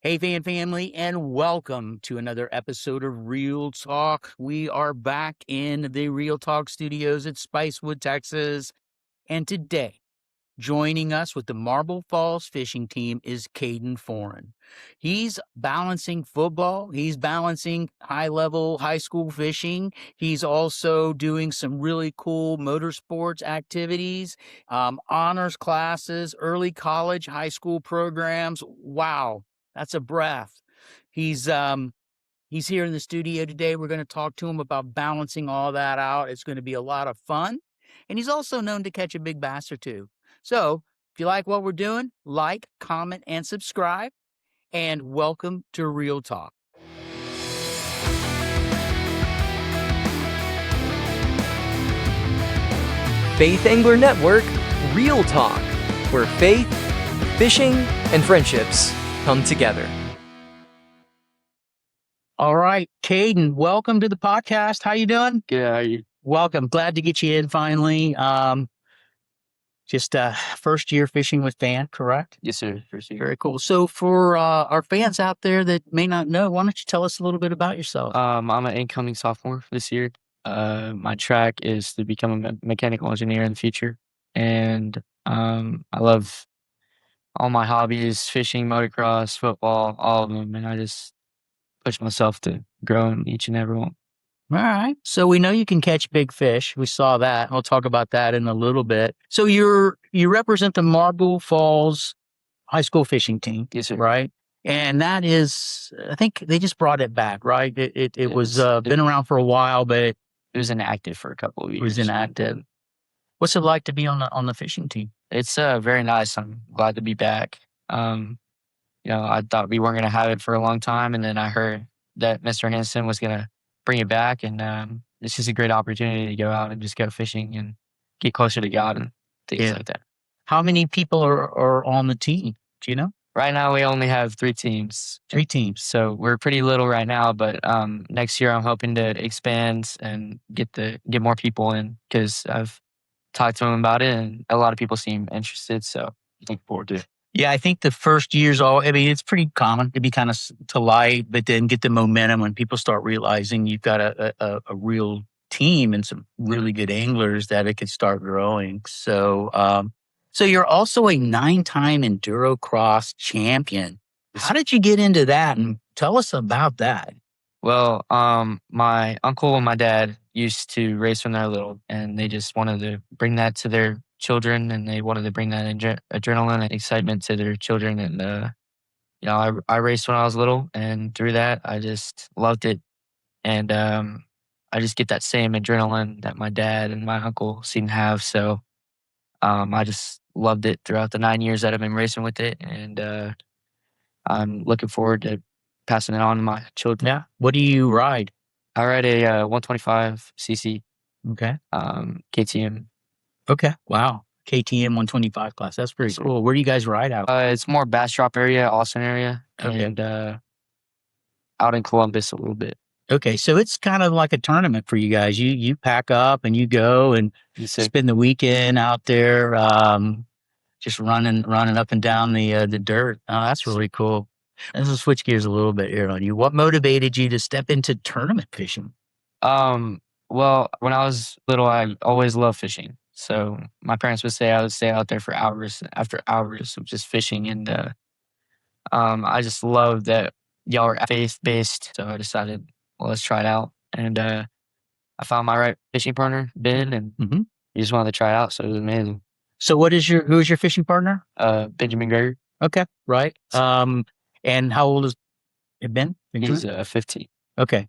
Hey, fan family, and welcome to another episode of Real Talk. We are back in the Real Talk studios at Spicewood, Texas. And today, joining us with the Marble Falls fishing team is Kayden Forren. He's balancing football. He's balancing high-level high school fishing. He's also doing some really cool motorsports activities, honors classes, early college, high school programs. Wow, that's a breath. He's He's here in the studio today. We're going to talk to him about balancing all that out. It's going to be a lot of fun. And he's also known to catch a big bass or two. So if you like what we're doing, like, comment, and subscribe. And welcome to Real Talk. Faith Angler Network, Real Talk, where faith, fishing, and friendships come together. All right, Kayden, welcome to the podcast. How you doing? Good, how are you? Welcome. Glad to get you in finally. Just first year fishing with Fan, correct? Yes, sir. First year. Very cool. So for our fans out there that may not know, why don't you tell us a little bit about yourself? I'm an incoming sophomore this year. My track is to become a mechanical engineer in the future, and I love all my hobbies: fishing, motocross, football, all of them, and I just push myself to grow in each and every one. All right. So we know you can catch big fish. We saw that. We'll talk about that in a little bit. So you represent the Marble Falls high school fishing team. Yes, sir. Right? And that is, I think they just brought it back, right? It was been around for a while, but It was inactive for a couple of years. it was inactive. What's it like to be on the fishing team? It's very nice. I'm glad to be back. I thought we weren't going to have it for a long time, and then I heard that Mr. Hansen was going to bring it back, and it's just a great opportunity to go out and just go fishing and get closer to God and things like that. How many people are on the team? Do you know? Right now, we only have 3 teams. 3 teams. So we're pretty little right now, but next year I'm hoping to expand and get more people in, because I've talked to them about it, and a lot of people seem interested. So looking forward to it. Yeah, I think the first year's it's pretty common to be kind of to light, but then get the momentum when people start realizing you've got a real team and some really good anglers that it could start growing. So, so you're also a 9-time EnduroCross champion. How did you get into that? And tell us about that. Well, my uncle and my dad used to race when they were little, and they just wanted to bring that to their children, and they wanted to bring that adrenaline and excitement to their children. And I raced when I was little, and through that I just loved it. And I just get that same adrenaline that my dad and my uncle seem to have. So I just loved it throughout the 9 years that I've been racing with it, and I'm looking forward to passing it on to my children. Yeah. What do you ride? I ride a 125 cc Okay. KTM. Okay. Wow. KTM 125 class. That's pretty cool. Where do you guys ride out? It's more Bastrop area, Austin area, Okay. and out in Columbus a little bit. Okay, so it's kind of like a tournament for you guys. You pack up and you go and spend the weekend out there, just running up and down the dirt. Oh, that's really cool. Let's switch gears a little bit here on you. What motivated you to step into tournament fishing? Well, when I was little, I always loved fishing. So my parents would say I would stay out there for hours after hours of just fishing, and I just loved that y'all are faith-based. So I decided, well, let's try it out. And I found my right fishing partner, Ben, and he just wanted to try it out. So it was amazing. So who is your fishing partner? Benjamin Greger. Okay, right. And how old is it Ben? He's 15. Okay.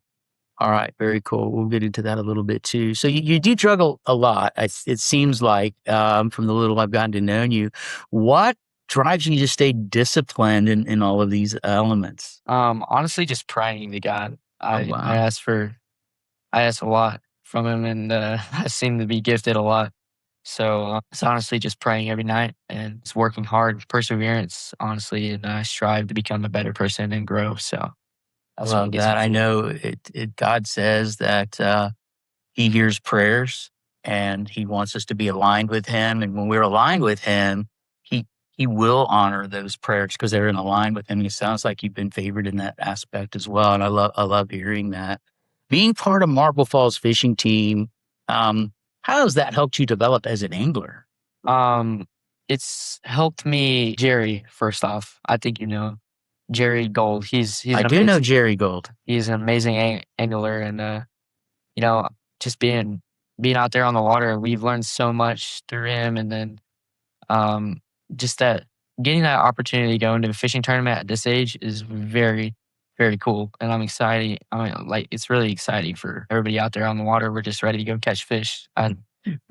All right. Very cool. We'll get into that a little bit too. So you do juggle a lot. It seems like from the little I've gotten to know you. What drives you to stay disciplined in all of these elements? Honestly, just praying to God. I ask a lot from him, and I seem to be gifted a lot. So it's honestly just praying every night, and it's working hard, perseverance, honestly, and I strive to become a better person and grow. So I love that. I know God says that he hears prayers, and he wants us to be aligned with him. And when we're aligned with him, he will honor those prayers because they're in line with him. It sounds like you've been favored in that aspect as well, and I love hearing that. Being part of Marble Falls fishing team, how has that helped you develop as an angler? It's helped me. Jerry, first off, I think you know Jerry Gold. He's I an do know amazing, Jerry Gold. he's an amazing angler, and you know, just being out there on the water, we've learned so much through him, and then um, just that getting that opportunity to go into a fishing tournament at this age is very, very cool, and I'm excited. I mean, like it's really exciting for everybody out there on the water. We're just ready to go catch fish. I'm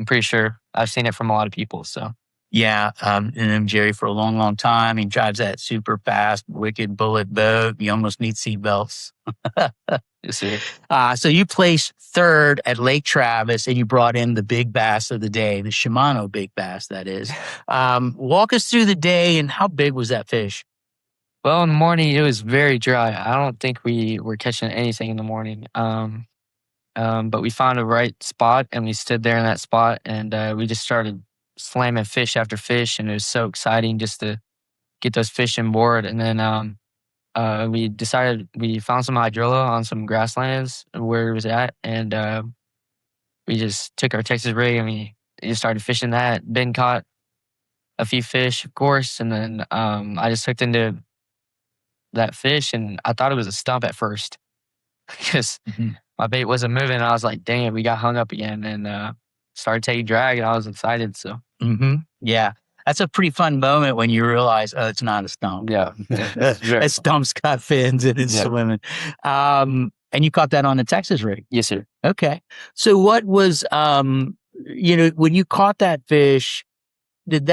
pretty sure I've seen it from a lot of people. So Yeah, and known Jerry for a long, long time. He drives that super fast, wicked bullet boat. You almost need seatbelts. yes, sir. So you placed third at Lake Travis, and you brought in the big bass of the day, the Shimano big bass, that is. Walk us through the day, and how big was that fish? Well, in the morning it was very dry. I don't think we were catching anything in the morning. But we found a right spot and we stood there in that spot and we just started slamming fish after fish, and it was so exciting just to get those fish on board. And then we found some hydrilla on some grasslands where it was at, and we just took our Texas rig and we just started fishing that. Ben caught a few fish, of course, and then I just hooked into that fish, and I thought it was a stump at first because my bait wasn't moving. And I was like, dang it, we got hung up again, and started taking drag, and I was excited. So Yeah, that's a pretty fun moment when you realize, oh, it's not a stump. yeah, A stump's got fins and it's swimming. And you caught that on a Texas rig. yes, sir. Okay. So what was, when you caught that fish, did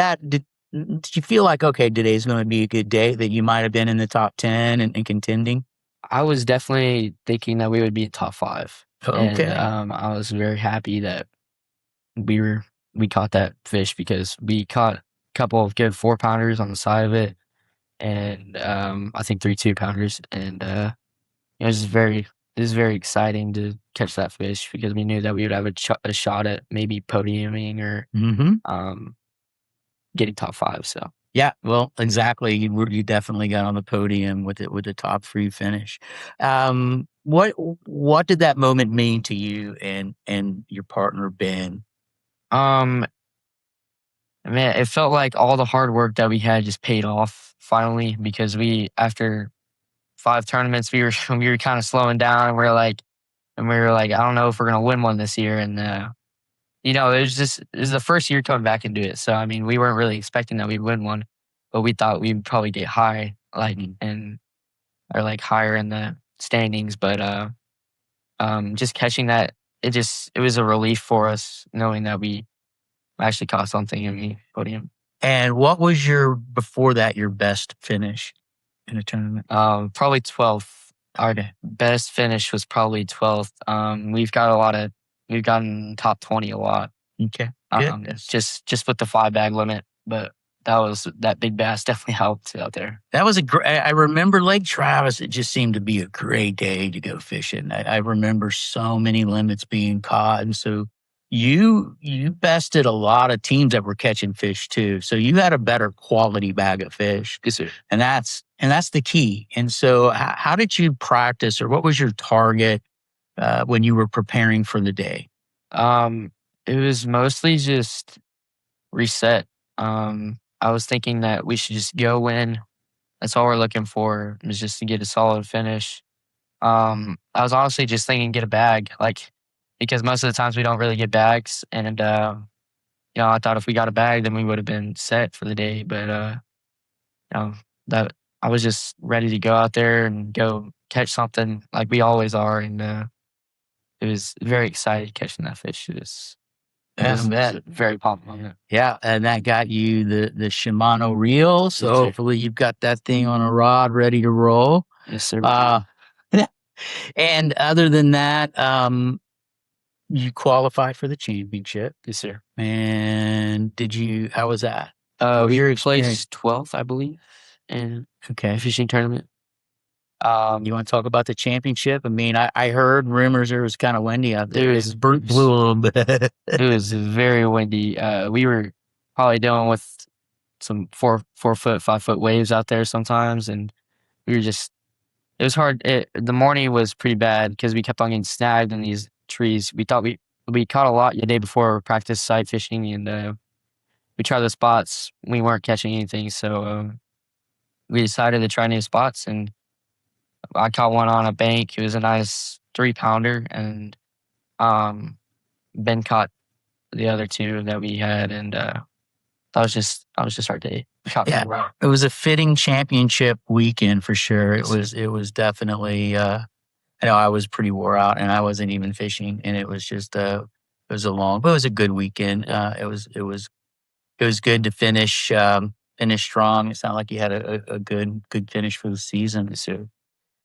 you feel like, okay, today's going to be a good day, that you might have been in the top 10 and contending? I was definitely thinking that we would be top 5. Okay. And I was very happy that we caught that fish because we caught a couple of good 4-pounders on the side of it, and I think 3 2-pounders, and it was very exciting to catch that fish because we knew that we would have a shot at maybe podiuming or getting top 5. So Yeah, well, exactly. You definitely got on the podium with the top 3 finish. What did that moment mean to you and your partner Ben? Man, it felt like all the hard work that we had just paid off finally, because after 5 tournaments we were kind of slowing down, and we were like, I don't know if we're gonna win one this year, and it was the first year coming back into it. So I mean, we weren't really expecting that we'd win one, but we thought we'd probably get high, or higher in the standings. But just catching that, it was a relief for us knowing that we actually caught something in the podium. And what was before that, your best finish in a tournament? Probably 12th. Our best finish was probably 12th. We've gotten top 20 a lot. Okay. Good. Just with the 5-bag limit, but that big bass definitely helped out there. That was I remember Lake Travis. It just seemed to be a great day to go fishing. I remember so many limits being caught, and so you bested a lot of teams that were catching fish too. So you had a better quality bag of fish. Yes, sir. And that's the key. And so how did you practice, or what was your target when you were preparing for the day? It was mostly just reset. I was thinking that we should just go win. That's all we're looking for, is just to get a solid finish. I was honestly just thinking get a bag, because most of the times we don't really get bags. And, I thought if we got a bag, then we would have been set for the day. But, that I was just ready to go out there and go catch something like we always are. And it was very exciting catching that fish. It was very popular. Yeah, and that got you the Shimano reel. So hopefully you've got that thing on a rod ready to roll. Yes, sir. And other than that, you qualified for the championship. Yes, sir. And how was that? We placed 12th, I believe, in a fishing tournament. You want to talk about the championship? I mean, I heard rumors it was kind of windy out there. It blew a little bit. It was very windy. We were probably dealing with some 4 foot, 5 foot waves out there sometimes, and we were just it was hard. The morning was pretty bad because we kept on getting snagged in these trees. We thought we caught a lot the day before practice sight fishing, and we tried the spots. We weren't catching anything, so we decided to try new spots. And I caught one on a bank. It was a nice 3-pounder, and um, Ben caught the other two that we had, and that was just our day. We caught Yeah, pretty well. it was a fitting championship weekend for sure. It was definitely. I know I was pretty wore out, and I wasn't even fishing, and it was just it was but it was a good weekend. It was good to finish strong. It sounded like you had a good finish for the season. So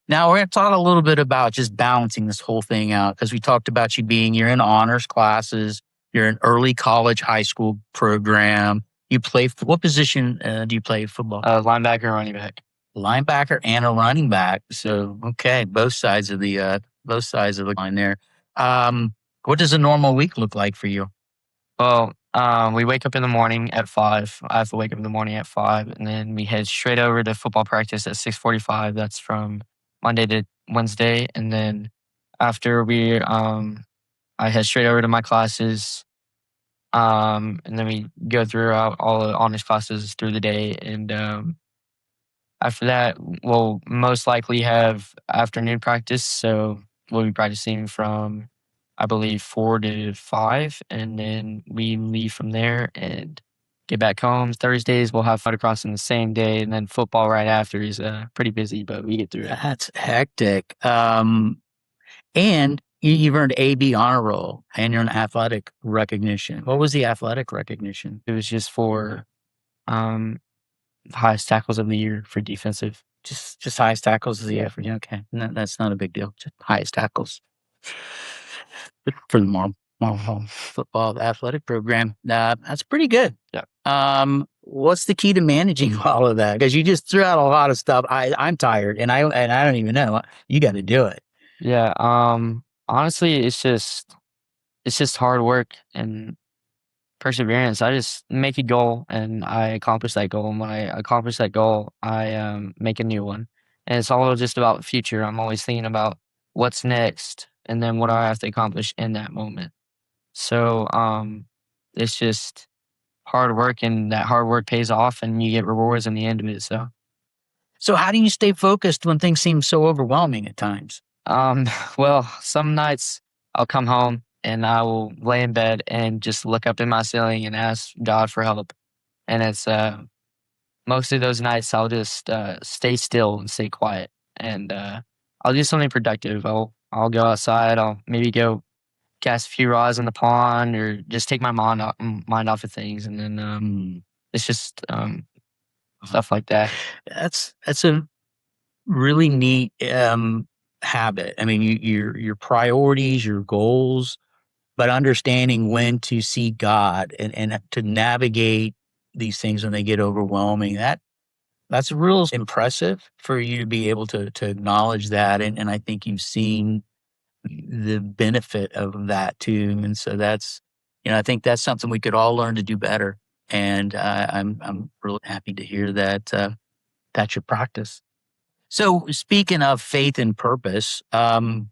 now we're going to talk a little bit about just balancing this whole thing out, because we talked about you're in honors classes, you're in early college, high school program. You play what position do you play football? Linebacker, running back. Linebacker and a running back. So okay, both sides of the line there. What does a normal week look like for you? Well, we wake up in the morning at 5. I have to wake up in the morning at 5, and then we head straight over to football practice at 6:45. That's from Monday to Wednesday, and then after I head straight over to my classes, and then we go throughout all the honors classes through the day, and after that, we'll most likely have afternoon practice. So we'll be practicing from, I believe, 4 to 5, and then we leave from there and get back home. Thursdays we'll have motocross in the same day, and then football right after is pretty busy, but we get through it. That's hectic. And you've earned AB honor roll, and you're an athletic recognition. What was the athletic recognition? It was just for highest tackles of the year for defensive. Just highest tackles of the year. Yeah, okay, no, that's not a big deal. Just highest tackles for the Marvel football athletic program. That's pretty good. Yeah. What's the key to managing all of that? Because you just threw out a lot of stuff. I'm tired, and I don't even know. You got to do it. Yeah. Honestly, it's just hard work and perseverance. I just make a goal and I accomplish that goal. And when I accomplish that goal, I make a new one. And it's all just about the future. I'm always thinking about what's next and then what I have to accomplish in that moment. So it's just hard work, and that hard work pays off, and you get rewards in the end of it. So how do you stay focused when things seem so overwhelming at times? Well, some nights I'll come home and I will lay in bed and just look up in my ceiling and ask God for help. And it's most of those nights I'll just stay still and stay quiet, and I'll do something productive. I'll go outside. I'll maybe go cast a few rods in the pond, or just take my mind off of things, and then it's just stuff like that. That's a really neat habit. I mean, your priorities, your goals, but understanding when to see God and to navigate these things when they get overwhelming. That's real impressive for you to be able to acknowledge that, and I think you've seen the benefit of that too. And so I think that's something we could all learn to do better. And I'm really happy to hear that that's your practice. So speaking of faith and purpose, so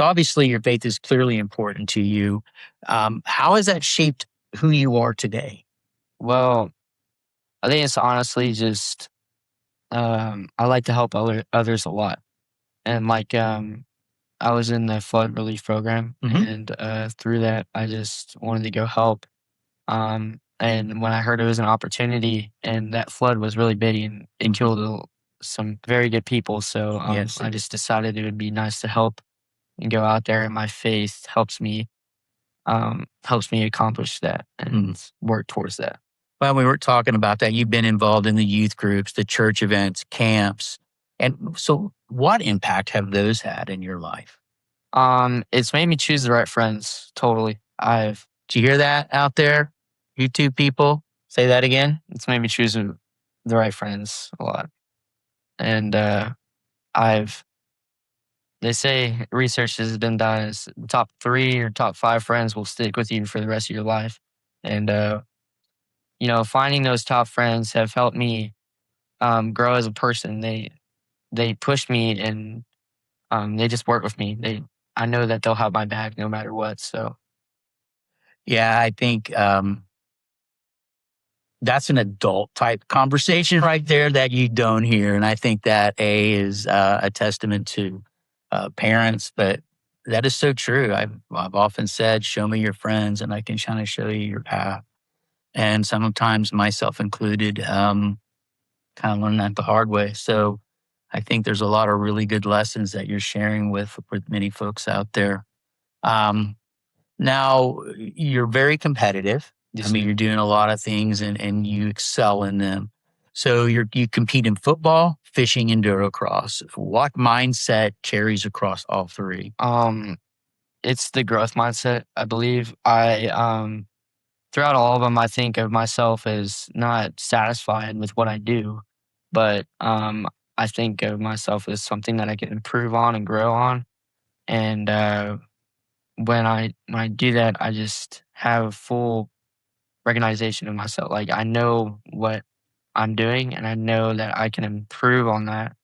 obviously your faith is clearly important to you. How has that shaped who you are today? Well, I think it's honestly just I like to help others a lot, and I was in the flood relief program, and through that I just wanted to go help. And when I heard it was an opportunity, and that flood was really big and it killed some very good people, so Yes. I just decided it would be nice to help and go out there, and my faith helps me accomplish that and work towards that. Well, we were talking about that. You've been involved in the youth groups, the church events, camps. And so what impact have those had in your life? It's made me choose the right friends. Totally. Did you hear that out there? YouTube people, say that again. It's made me choose the right friends a lot. And they say research has been done as top 3 or top 5 friends will stick with you for the rest of your life. And finding those top friends have helped me grow as a person. They push me, and they just work with me. I know that they'll have my back no matter what. So Yeah, I think that's an adult type conversation right there that you don't hear. And I think that is a testament to parents, but that is so true. I've often said, show me your friends and I can kind of show you your path. And sometimes myself included, kind of learned that the hard way. So I think there's a lot of really good lessons that you're sharing with many folks out there. Um, Now you're very competitive. I just mean, you're doing a lot of things and you excel in them. So you compete in football, fishing, and endurocross. What mindset carries across all three? it's the growth mindset. I believe throughout all of them, I think of myself as not satisfied with what I do, but I think of myself as something that I can improve on and grow on. And when I do that, I just have full recognition of myself. Like I know what I'm doing, and I know that I can improve on that.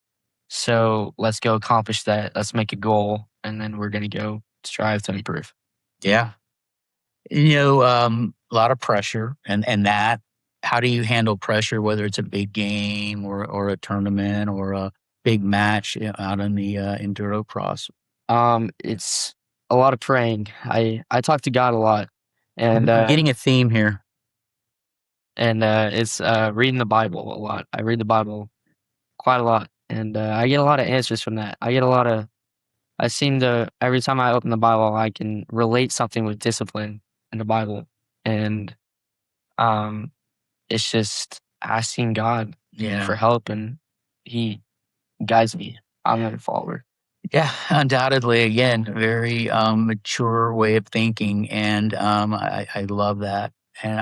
So let's go accomplish that. Let's make a goal, and then we're gonna go strive to improve. Yeah. A lot of pressure and that. How do you handle pressure, whether it's a big game or a tournament or a big match out in the endurocross? It's a lot of praying. I talk to God a lot, and I'm getting a theme here. it's reading the Bible a lot. I read the Bible quite a lot, and I get a lot of answers from that. I seem to every time I open the Bible, I can relate something with discipline in the Bible, and um, it's just asking God Yeah. for help, and He guides me. I'm a follower. Yeah, undoubtedly, again, very mature way of thinking, and I love that. And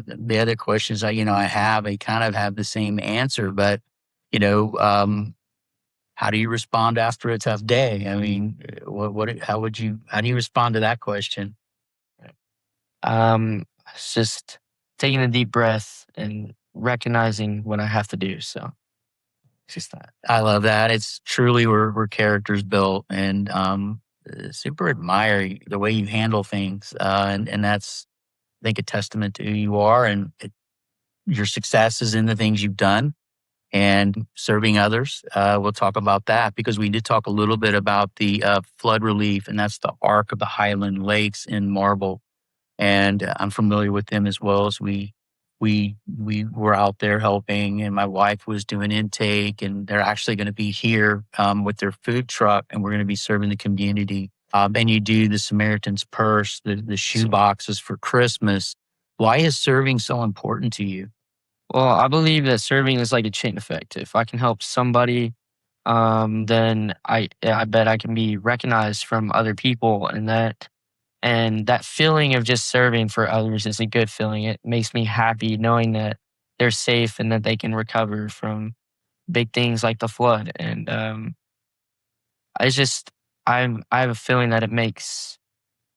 the other questions I have, I kind of have the same answer, but you know, um, how do you respond after a tough day? I mean, how do you respond to that question? It's just taking a deep breath and recognizing what I have to do. So it's just that. I love that. It's truly where characters built, and super admire the way you handle things, and that's I think a testament to who you are and your successes in the things you've done and serving others. We'll talk about that because we did talk a little bit about the flood relief, and that's the Arc of the Highland Lakes in Marble. And I'm familiar with them as well as we were out there helping, and my wife was doing intake, and they're actually going to be here with their food truck, and we're going to be serving the community. And you do the Samaritan's Purse, the shoe boxes for Christmas. Why is serving so important to you? Well, I believe that serving is like a chain effect. If I can help somebody, then I bet I can be recognized from other people, and that feeling of just serving for others is a good feeling. It makes me happy knowing that they're safe and that they can recover from big things like the flood. And it's just I have a feeling that it makes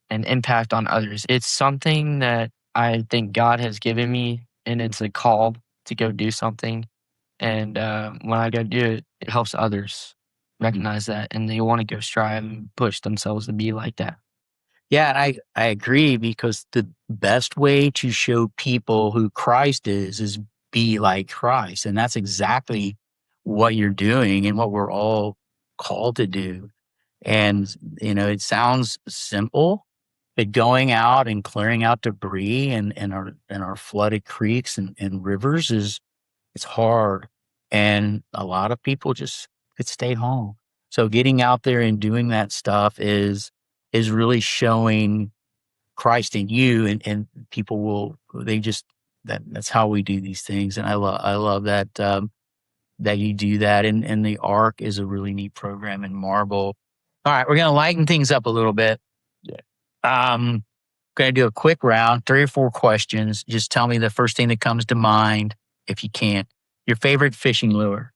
an impact on others. It's something that I think God has given me, and it's a call to go do something. And when I go do it, it helps others recognize that, and they want to go strive and push themselves to be like that. Yeah, and I agree because the best way to show people who Christ is be like Christ. And that's exactly what you're doing and what we're all called to do. And, it sounds simple, but going out and clearing out debris and our flooded creeks and rivers it's hard. And a lot of people just could stay home. So getting out there and doing that stuff is really showing Christ in you and people will they just that's how we do these things. And I love that that you do that. And the Arc is a really neat program in Marble. All right, we're gonna lighten things up a little bit. Yeah. Gonna do a quick round, 3 or 4 questions. Just tell me the first thing that comes to mind if you can't. Your favorite fishing lure.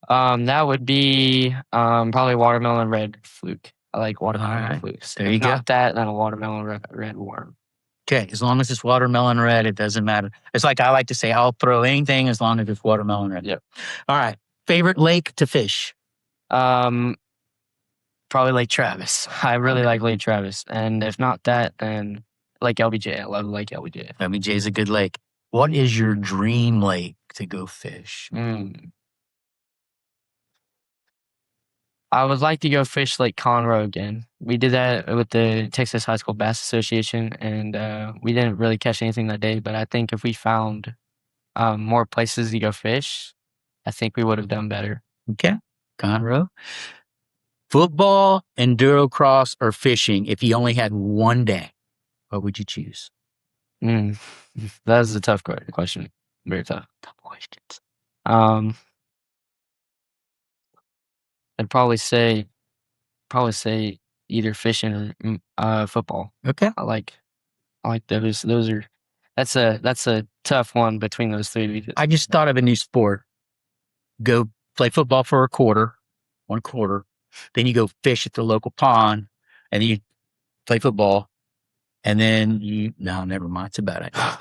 That would be probably watermelon red fluke. I like All watermelon red right. flukes. There If you go. not that, then a watermelon red worm. Okay, as long as it's watermelon red, it doesn't matter. It's like I like to say, I'll throw anything as long as it's watermelon red. Yep. All right. Favorite lake to fish? Probably Lake Travis. I really like Lake Travis, and if not that, then Lake LBJ. I love Lake LBJ. LBJ is a good lake. What is your dream lake to go fish? I would like to go fish Lake Conroe again. We did that with the Texas High School Bass Association, and we didn't really catch anything that day. But I think if we found more places to go fish, I think we would have done better. Okay, Conroe. Football, EnduroCross, or fishing? If you only had one day, what would you choose? That is a tough question. Very tough. Tough questions. I'd probably say either fishing or football. Okay. I like those. That's a tough one between those three. I just thought of a new sport. Go play football for one quarter. Then you go fish at the local pond, and then you play football, and then no, never mind. It's a bad idea.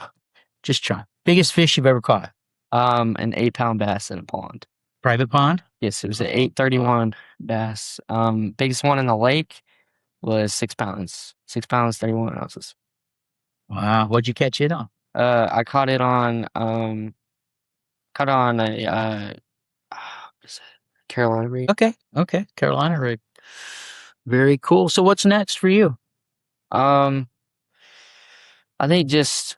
Just try. Biggest fish you've ever caught? An 8-pound bass in a pond. Private pond? Yes, it was an 831 bass. Biggest one in the lake was 6 pounds. 6 pounds, 31 ounces. Wow. What'd you catch it on? I caught it on a Carolina rig. Okay. Carolina rig. Very cool. So what's next for you? I think just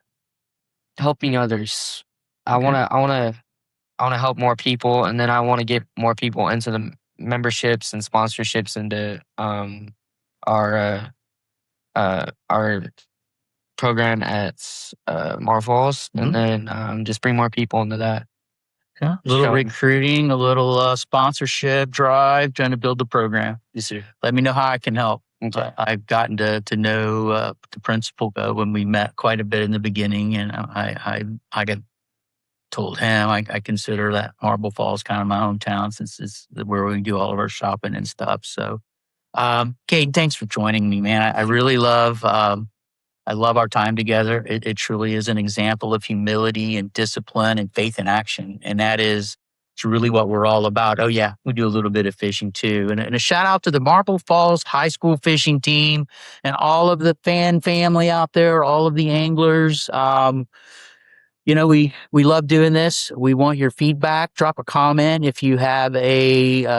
helping others. I wanna help more people, and then I want to get more people into the memberships and sponsorships into our program at Mar Falls, and then just bring more people into that. Yeah. A little recruiting, a little sponsorship drive, trying to build the program. Yes, sir. Let me know how I can help. Okay. I've gotten to know the principal when we met quite a bit in the beginning, and I got told him I consider that Marble Falls kind of my hometown, since it's where we do all of our shopping and stuff. So, Kayden, thanks for joining me, man. I really love our time together. It truly is an example of humility and discipline and faith in action. And it's really what we're all about. Oh yeah, we do a little bit of fishing too. And a shout out to the Marble Falls High School fishing team and all of the fan family out there, all of the anglers. We love doing this. We want your feedback. Drop a comment if you have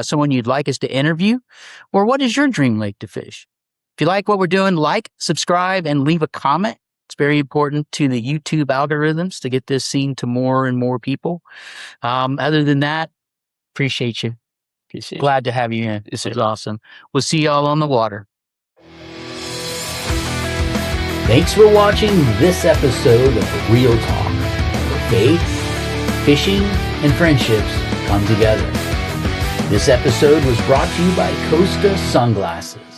someone you'd like us to interview, or what is your dream lake to fish? If you like what we're doing, subscribe, and leave a comment. It's very important to the YouTube algorithms to get this seen to more and more people. Other than that, appreciate you. Glad to have you in. This is awesome. We'll see y'all on the water. Thanks for watching this episode of Real Talk, where faith, fishing, and friendships come together. This episode was brought to you by Costa Sunglasses.